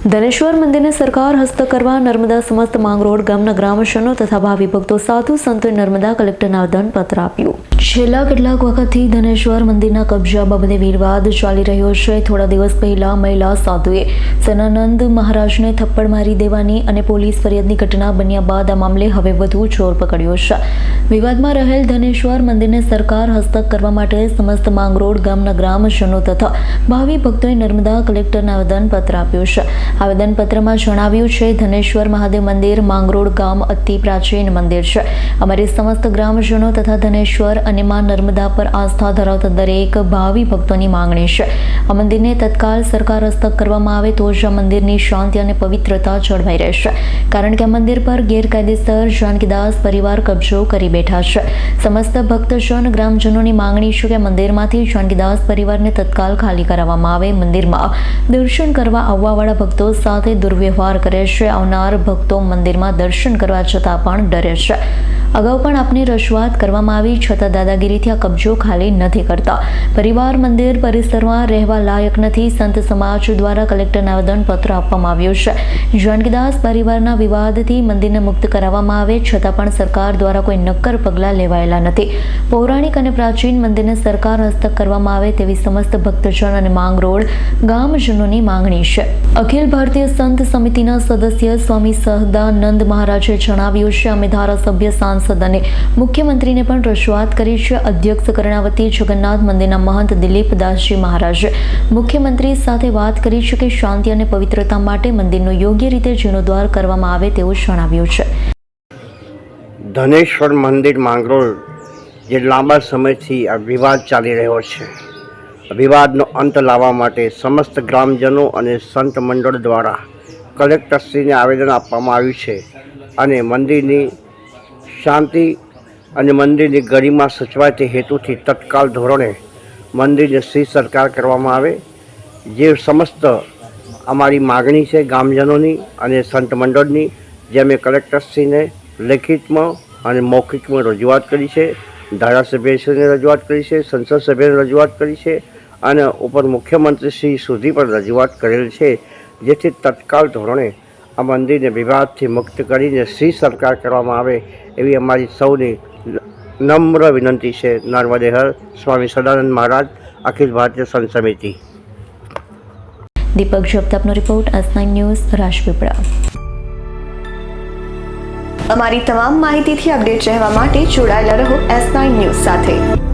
ધનેશ્વર મંદિરને સરકાર હસ્તક કરવા નર્મદા સમસ્ત માંગરોળ ગામના ગ્રામજનો તથા ભાવિ ભક્તો સાધુ સંતોએ નર્મદા કલેક્ટરને આવેદનપત્ર આપ્યું. છેલ્લા કેટલાક વખતથી ધનેશ્વર મંદિરના કબજા બાબતે વિવાદ ચાલી રહ્યો છે. થોડા દિવસ પહેલા મહિલા સાધુએ સનાનંદ મહારાજને થપ્પડ મારી દેવાની અને પોલીસ ફરિયાદની ઘટના બન્યા બાદ આ મામલે હવે વધુ જોર પકડ્યો છે. વિવાદમાં રહેલ ધનેશ્વર મંદિરને સરકાર હસ્તક કરવા માટે સમસ્ત માંગરોળ ગામના ગ્રામજનો તથા ભાવિ ભક્તોએ નર્મદા કલેક્ટરને આવેદનપત્ર આપ્યું છે. આવેદનપત્રમાં જણાવ્યું છે, ધનેશ્વર મહાદેવ મંદિર માંગરોળ ગામ અતિ પ્રાચીન મંદિર છે. અમારી સમસ્ત ગ્રામજનો તથા ધનેશ્વર અને માં નર્મદા પર આસ્થા ધરાવતા દરેક ભાવિ ભક્તોની માંગણી છે. આ મંદિરને તત્કાલ સરકાર હસ્તક કરવામાં આવે તો જ આ મંદિરની શાંતિ અને પવિત્રતા જળવાઈ રહેશે. કારણ કે આ મંદિર પર ગેરકાયદેસર જાનકીદાસ પરિવાર કબજો કરી બેઠા છે. સમસ્ત ભક્તજન ગ્રામજનોની માંગણી છે કે મંદિરમાંથી જાનકીદાસ પરિવારને તત્કાલ ખાલી કરાવવામાં આવે. મંદિરમાં દર્શન કરવા આવવાવાળા ભક્તો સાથે દુર્વ્યવહાર કરે છે. આવનાર ભક્તો મંદિરમાં દર્શન કરવા છતાં પણ ડરે છે. અગાઉ પણ આપને રજૂઆત કરવામાં આવી છતાં દાદાગીરીથી આ કબજો ખાલી નથી કરતા. પરિવાર મંદિર પરિસરમાં રહેવા લાયક નથી. સંત સમાજ દ્વારા કલેક્ટરને આવેદનપત્ર આપવામાં આવ્યું છે. જાનકીદાસ પરિવારના વિવાદથી મંદિરને મુક્ત કરાવવામાં આવે છતાં પણ સરકાર દ્વારા કોઈ નક્કર પગલાં લેવાયેલા નથી. પૌરાણિક અને પ્રાચીન મંદિરને સરકાર હસ્તક કરવામાં આવે તેવી સમસ્ત ભક્તજન અને માંગરોળ ગામજનોની માંગણી છે. અખિલ ભારતીય સંત સમિતિના સદસ્ય સ્વામી સહદાનંદ મહારાજે જણાવ્યું છે, અમે ધારાસભ્ય સાંસદ અને મુખ્યમંત્રીને પણ રજૂઆત કરી છે. અધ્યક્ષ કર્ણાવતી જગન્નાથ મંદિરના મહંત દિલીપ દાસજી મહારાજે મુખ્યમંત્રી સાથે વાત કરી છે કે શાંતિ અને પવિત્રતા માટે મંદિરનો યોગ્ય રીતે જીર્ણોદ્ધાર કરવામાં આવે તેવું જણાવ્યું છે. ધનેશ્વર મંદિર માંગરોળ જે લાંબા સમયથી આ વિવાદ ચાલી રહ્યો છે, વિવાદનો અંત લાવવા માટે સમસ્ત ગ્રામજનો અને સંત મંડળ દ્વારા કલેક્ટરશ્રીને આવેદન આપવામાં આવ્યું છે અને મંદિરની શાંતિ અને મંદિરની ગરિમા સચવાય તે હેતુથી તત્કાલ ધોરણે મંદિરને શ્રી સરકાર કરવામાં આવે. જે સમસ્ત અમારી માગણી છે ગામજનોની અને સંત મંડળની, જે અમે કલેક્ટરશ્રીને લેખિતમાં અને મૌખિકમાં રજૂઆત કરી છે, ધારાસભ્યશ્રીને રજૂઆત કરી છે, સંસદ સભ્યને રજૂઆત કરી છે અને ઉપર મુખ્યમંત્રીશ્રી સુધી પણ રજૂઆત કરેલ છે. જેથી તત્કાલ ધોરણે આ મંદિરને વિવાદથી મુક્ત કરીને શ્રી સરકાર કરવામાં આવે એવી અમારી સૌની નમ્ર વિનંતી છે. નર્મદે હર. સ્વામી સદાનંદ મહારાજ, અખિલ ભારતીય સંત સમિતિ. દીપક જગતાપનો રિપોર્ટ, S9 ન્યૂઝ, રાજપીપળા. અમારી તમામ માહિતીથી અપડેટ રહેવા માટે જોડાયેલા રહો S9 ન્યૂઝ સાથે.